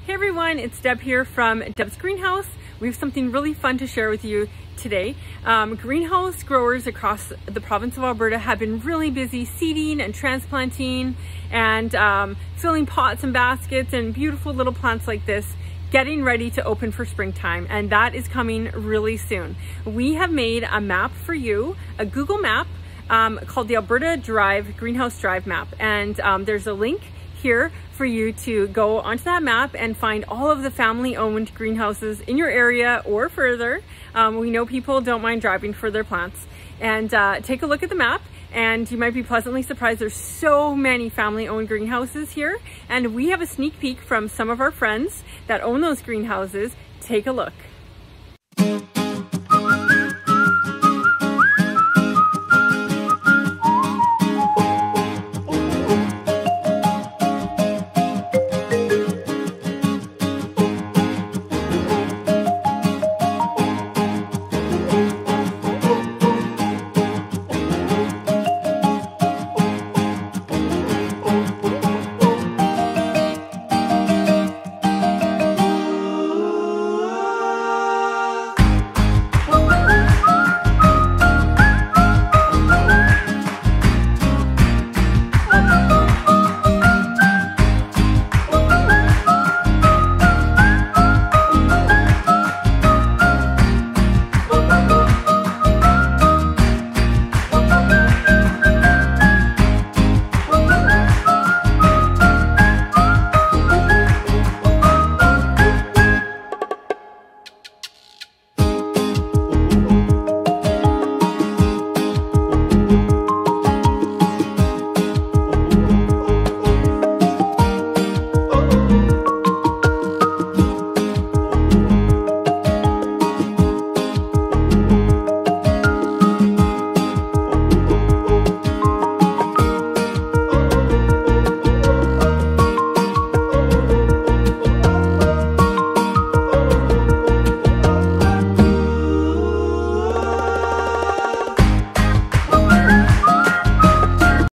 Hey everyone, it's Deb here from Deb's Greenhouse. We have something really fun to share with you today. Greenhouse growers across the province of Alberta have been really busy seeding and transplanting and filling pots and baskets and beautiful little plants like this, getting ready to open for springtime, and that is coming really soon. We have made a map for you, a Google map called the Alberta Greenhouse Drive map, and there's a link here for you to go onto that map and find all of the family-owned greenhouses in your area or further. We know people don't mind driving for their plants. And take a look at the map and you might be pleasantly surprised. There's so many family-owned greenhouses here, and we have a sneak peek from some of our friends that own those greenhouses. Take a look.